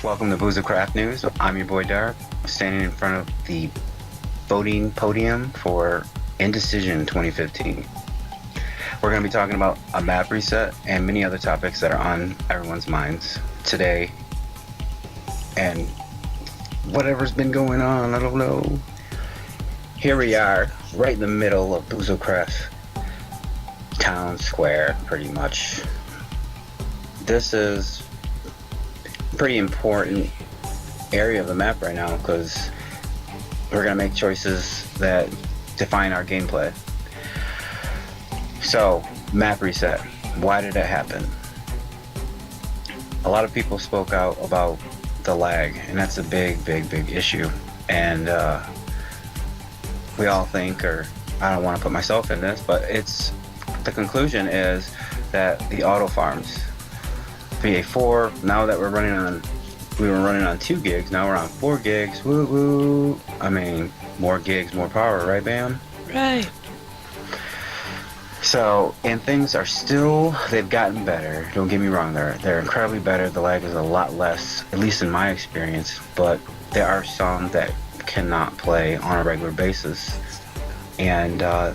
Welcome to BoozleCraft News. I'm your boy Dark, standing in front of the voting podium for Indecision 2015. We're going to be talking about a map reset and many other topics that are on everyone's minds today. And whatever's been going on, I don't know. Here we are, right in the middle of BoozleCraft town square, pretty much. This is a pretty important area of the map right now because we're going to make choices that define our gameplay. So, map reset. Why did it happen? A lot of people spoke out about the lag, and that's a big issue. And we all think, or I don't want to put myself in this, but the conclusion is that the auto farms, VA4, now that we were running on 2 gigs, now we're on 4 gigs, woo woo. I mean, more gigs, more power, right, Bam? Right. So, and things are still, they've gotten better. Don't get me wrong, they're incredibly better. The lag is a lot less, at least in my experience, but there are some that cannot play on a regular basis. And, I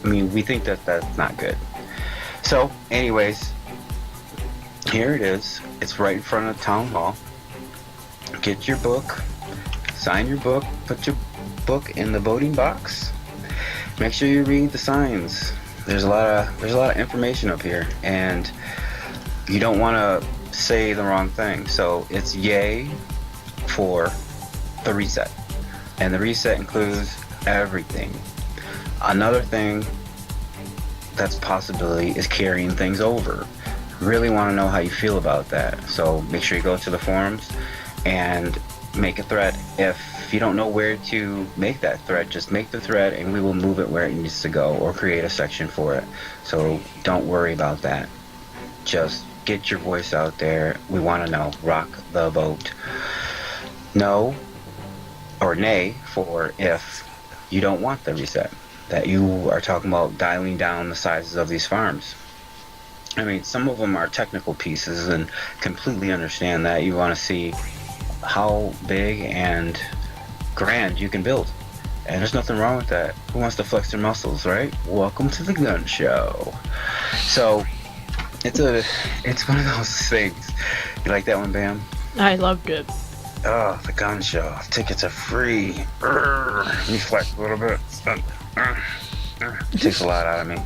mean, we think that that's not good. So, anyways, here it is. It's right in front of Town Hall. Get your book, sign your book, put your book in the voting box. Make sure you read the signs. There's a lot of information up here, and you don't want to say the wrong thing. So it's yay for the reset, and the reset includes everything. Another thing that's a possibility is carrying things over. Really want to know how you feel about that. So make sure you go to the forums and make a thread. If you don't know where to make that thread, just make the thread and we will move it where it needs to go or create a section for it. So don't worry about that. Just get your voice out there. We want to know. Rock the vote. No or nay for if you don't want the reset. That you are talking about dialing down the sizes of these farms. I mean, some of them are technical pieces and completely understand that. You want to see how big and grand you can build, and there's nothing wrong with that. Who wants to flex their muscles, right? Welcome to the gun show. So it's one of those things. You like that one, Bam? I loved it. Oh, the gun show. Tickets are free. Let me flex a little bit. It takes a lot out of me.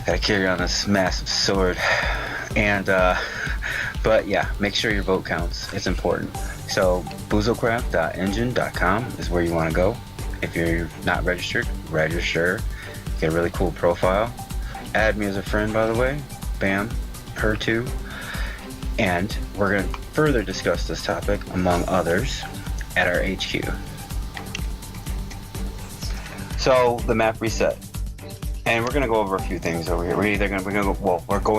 Gotta carry on this massive sword. And but yeah, make sure your vote counts. It's important. So BoozleCraft.engine.com is where you want to go. If you're not registered, register. Get a really cool profile. Add me as a friend, by the way. Bam, her too. And we're going to further discuss this topic, among others, at our HQ. So the map reset. And we're going to go over a few things over here. We're going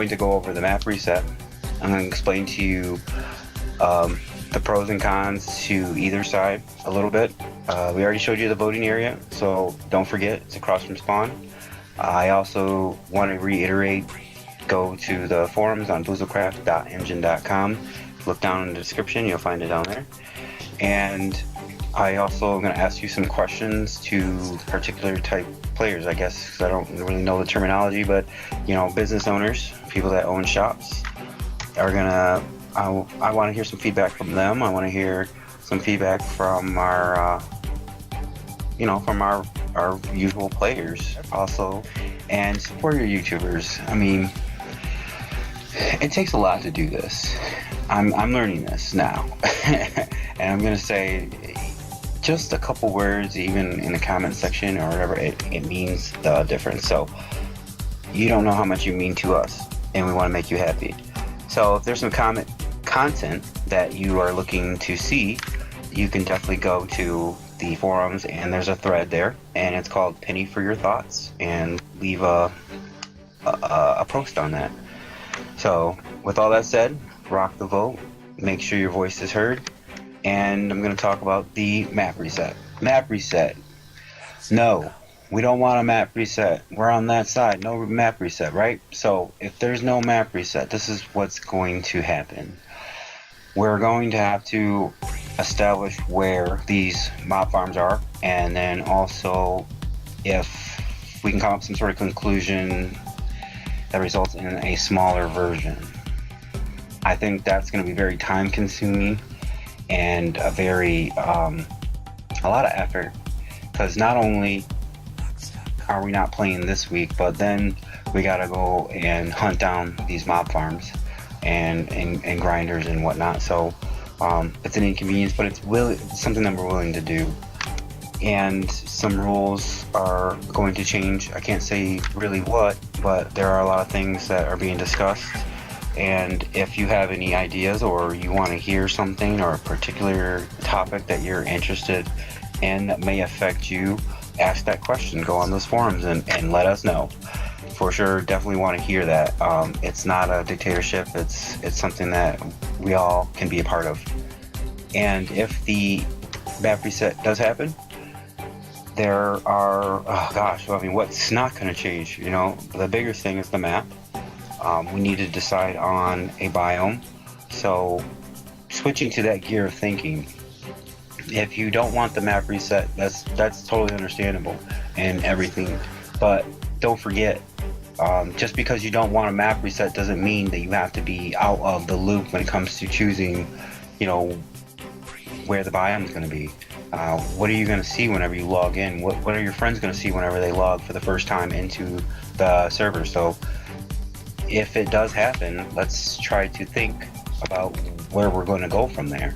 to go over the map reset. I'm going to explain to you the pros and cons to either side a little bit. We already showed you the voting area, so don't forget, it's across from spawn. I also want to reiterate, go to the forums on BoozleCraft.engine.com. Look down in the description, you'll find it down there. And I also am going to ask you some questions to particular type players, I guess, because I don't really know the terminology, but business owners, people that own shops, are gonna. I want to hear some feedback from them. I want to hear some feedback from our usual players also, and support your YouTubers. I mean, it takes a lot to do this. I'm learning this now, and I'm gonna say just a couple words, even in the comment section or whatever. It means the difference. So you don't know how much you mean to us, and we want to make you happy. So if there's some content that you are looking to see, you can definitely go to the forums, and there's a thread there, and it's called Penny for Your Thoughts, and leave a post on that. So with all that said, rock the vote, make sure your voice is heard, and I'm going to talk about the map reset. Map reset. No, we don't want a map reset. We're on that side. No map reset, right? So if there's no map reset, this is what's going to happen. We're going to have to establish where these mob farms are, and then also if we can come up with some sort of conclusion that results in a smaller version. I think that's going to be very time consuming and a lot of effort, because not only are we not playing this week, but then we gotta go and hunt down these mob farms and grinders and whatnot. So it's an inconvenience, but it's something that we're willing to do. And some rules are going to change. I can't say really what, but there are a lot of things that are being discussed. And if you have any ideas, or you want to hear something, or a particular topic that you're interested in that may affect you, ask that question. Go on those forums and let us know. For sure, definitely want to hear that. It's not a dictatorship. It's something that we all can be a part of. And if the map reset does happen, there are, what's not going to change? You know, the bigger thing is the map. We need to decide on a biome. So switching to that gear of thinking, if you don't want the map reset, that's totally understandable and everything. But don't forget, just because you don't want a map reset doesn't mean that you have to be out of the loop when it comes to choosing, where the biome is going to be. What are you going to see whenever you log in? What are your friends going to see whenever they log for the first time into the server? So if it does happen, let's try to think about where we're going to go from there.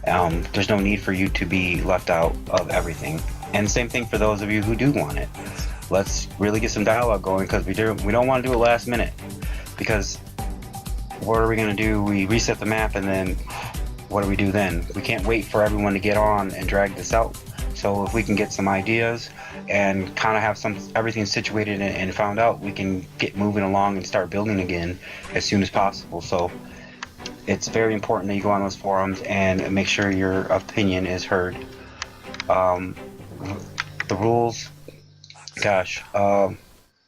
There's no need for you to be left out of everything. And same thing for those of you who do want it. Let's really get some dialogue going, because we don't want to do it last minute. Because what are we going to do? We reset the map, and then what do we do then? We can't wait for everyone to get on and drag this out. So if we can get some ideas and kind of have everything situated and found out, we can get moving along and start building again as soon as possible. So it's very important that you go on those forums and make sure your opinion is heard. The rules,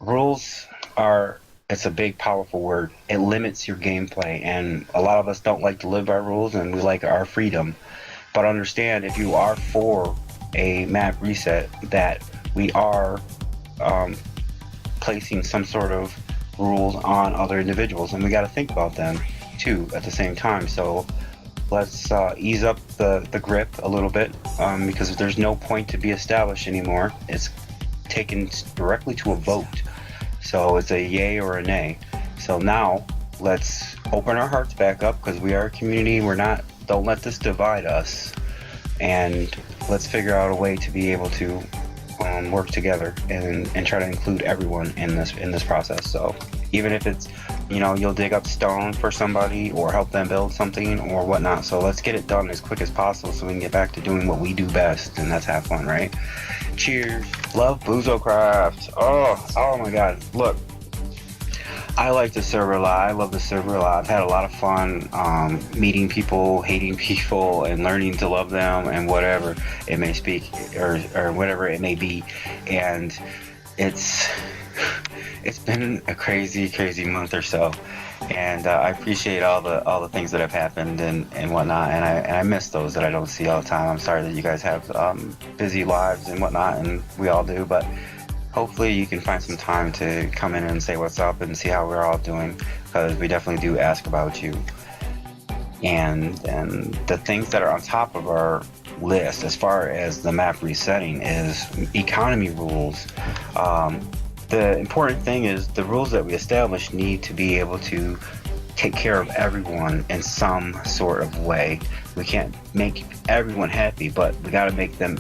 rules are, it's a big, powerful word. It limits your gameplay, and a lot of us don't like to live by rules, and we like our freedom. But understand, if you are for a map reset, that we are placing some sort of rules on other individuals, and we got to think about them too at the same time. So let's ease up the grip a little bit, because there's no point to be established anymore. It's taken directly to a vote. So it's a yay or a nay. So now let's open our hearts back up, because we are a community. Don't let this divide us, and let's figure out a way to be able to work together and try to include everyone in this process. So even if it's, you'll dig up stone for somebody or help them build something or whatnot. So let's get it done as quick as possible so we can get back to doing what we do best, and that's have fun, right? Cheers. Love BoozleCraft. Oh my God. Look, I like the server a lot. I love the server a lot. I've had a lot of fun meeting people, hating people, and learning to love them, and whatever it may speak or whatever it may be. And it's been a crazy month or so, and I appreciate all the things that have happened and whatnot, and I miss those that I don't see all the time. I'm sorry that you guys have busy lives and whatnot, and we all do, but hopefully you can find some time to come in and say what's up and see how we're all doing, because we definitely do ask about you. And the things that are on top of our list as far as the map resetting is economy rules. The important thing is the rules that we establish need to be able to take care of everyone in some sort of way. We can't make everyone happy, but we got to make them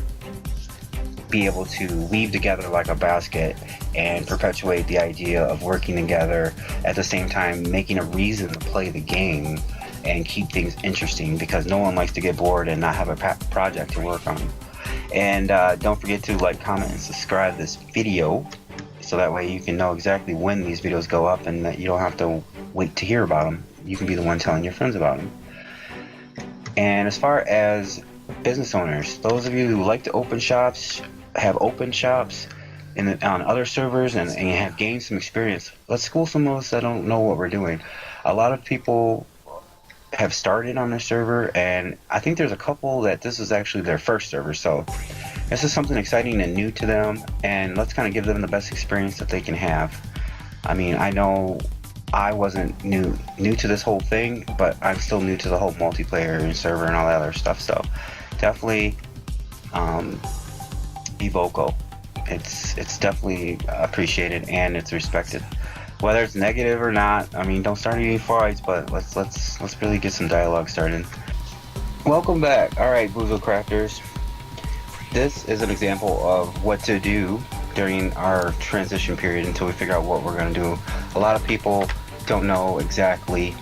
be able to weave together like a basket and perpetuate the idea of working together, at the same time making a reason to play the game and keep things interesting, because no one likes to get bored and not have a project to work on. And don't forget to like, comment, and subscribe this video, so that way you can know exactly when these videos go up, and that you don't have to wait to hear about them. You can be the one telling your friends about them. And as far as business owners, those of you who like to open shops, have open shops on other servers, and have gained some experience, let's school some of us that don't know what we're doing. A lot of people have started on their server, and I think there's a couple that this is actually their first server, so this is something exciting and new to them, and let's kind of give them the best experience that they can have. I mean, I know I wasn't new to this whole thing, but I'm still new to the whole multiplayer and server and all that other stuff, so definitely be vocal. It's definitely appreciated and it's respected. Whether it's negative or not, I mean, don't start any fights, but let's really get some dialogue started. Welcome back. All right, BoozleCrafters. This is an example of what to do during our transition period until we figure out what we're going to do. A lot of people don't know exactly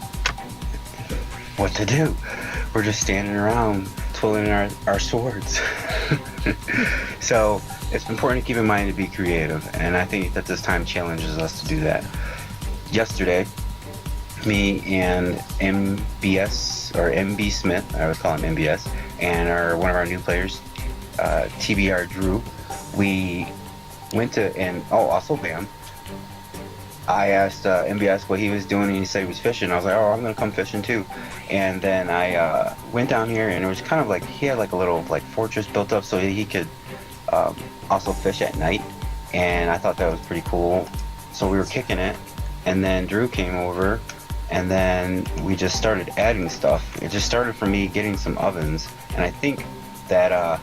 what to do. We're just standing around twiddling our swords. So it's important to keep in mind to be creative, and I think that this time challenges us to do that. Yesterday, me and MBS, or MB Smith, I always call him MBS, and one of our new players, TBR Drew, we went to, and also Bam, I asked MBS what he was doing, and he said he was fishing. I was like, oh, I'm gonna come fishing too. And then I went down here, and it was kind of like he had like a little like fortress built up so he could also fish at night, and I thought that was pretty cool. So we were kicking it, and then Drew came over, and then we just started adding stuff. It just started from me getting some ovens, and I think that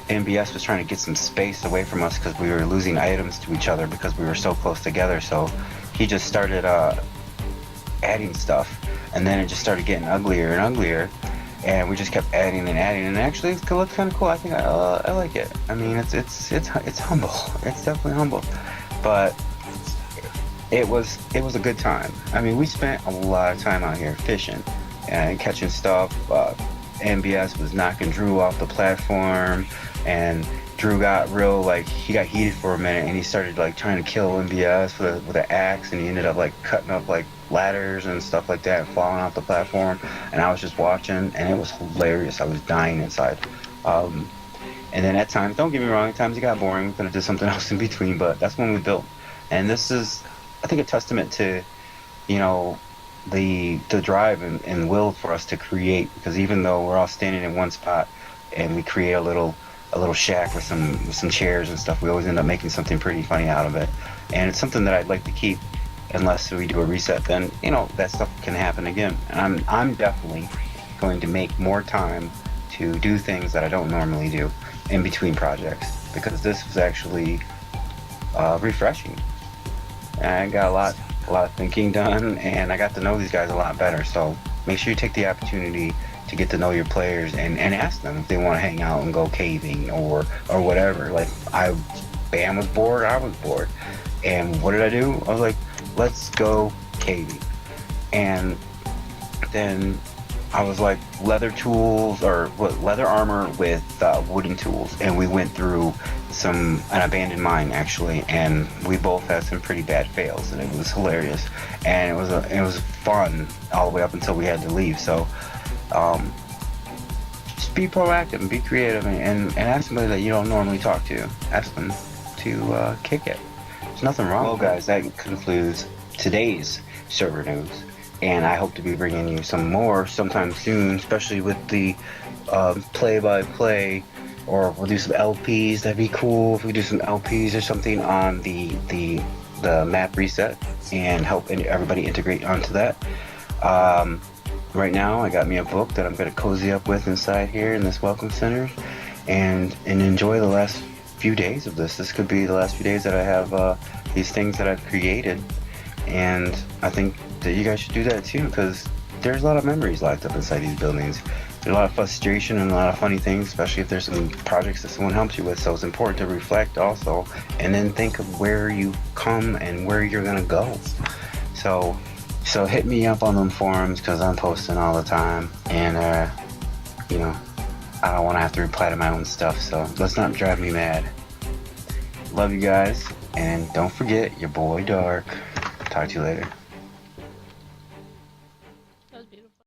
MBS was trying to get some space away from us because we were losing items to each other because we were so close together. So he just started adding stuff, and then it just started getting uglier and uglier, and we just kept adding and adding, and actually it looks kind of cool. I think I like it. I mean, it's humble. It's definitely humble, but it was a good time. I mean, we spent a lot of time out here fishing and catching stuff. MBS was knocking Drew off the platform, and Drew got real, like, he got heated for a minute, and he started like trying to kill MBS with an axe, and he ended up like cutting up like ladders and stuff like that and falling off the platform, and I was just watching, and it was hilarious. I was dying inside. And then at times, don't get me wrong, at times it got boring. We could have did something else in between, but that's when we built. And this is, I think, a testament to, you know, the drive and will for us to create, because even though we're all standing in one spot and we create a little shack with some chairs and stuff, we always end up making something pretty funny out of it. And it's something that I'd like to keep unless we do a reset. Then, you know, that stuff can happen again. And I'm definitely going to make more time to do things that I don't normally do in between projects, because this was actually refreshing. And I got a lot of thinking done, and I got to know these guys a lot better. So make sure you take the opportunity to get to know your players and ask them if they want to hang out and go caving or whatever. Like, Bam was bored, I was bored, and what did I do? I was like, let's go caving. And then I was like, leather armor with wooden tools, and we went through an abandoned mine actually, and we both had some pretty bad fails, and it was hilarious, and it was fun all the way up until we had to leave. So just be proactive and be creative, and ask somebody that you don't normally talk to. Ask them to kick it. There's nothing wrong. Well, guys, that concludes today's server news, and I hope to be bringing you some more sometime soon, especially with the play-by-play, or we'll do some LPs. That'd be cool if we do some LPs or something on the map reset and help everybody integrate onto that. Right now, I got me a book that I'm going to cozy up with inside here in this welcome center, and enjoy the last few days of this. This could be the last few days that I have these things that I've created, and I think that you guys should do that too, because there's a lot of memories locked up inside these buildings. There's a lot of frustration and a lot of funny things, especially if there's some projects that someone helps you with. So it's important to reflect also, and then think of where you come and where you're gonna go. So hit me up on them forums, because I'm posting all the time, and you know, I don't want to have to reply to my own stuff, so let's not drive me mad. Love you guys, and don't forget your boy Dark. Talk to you later.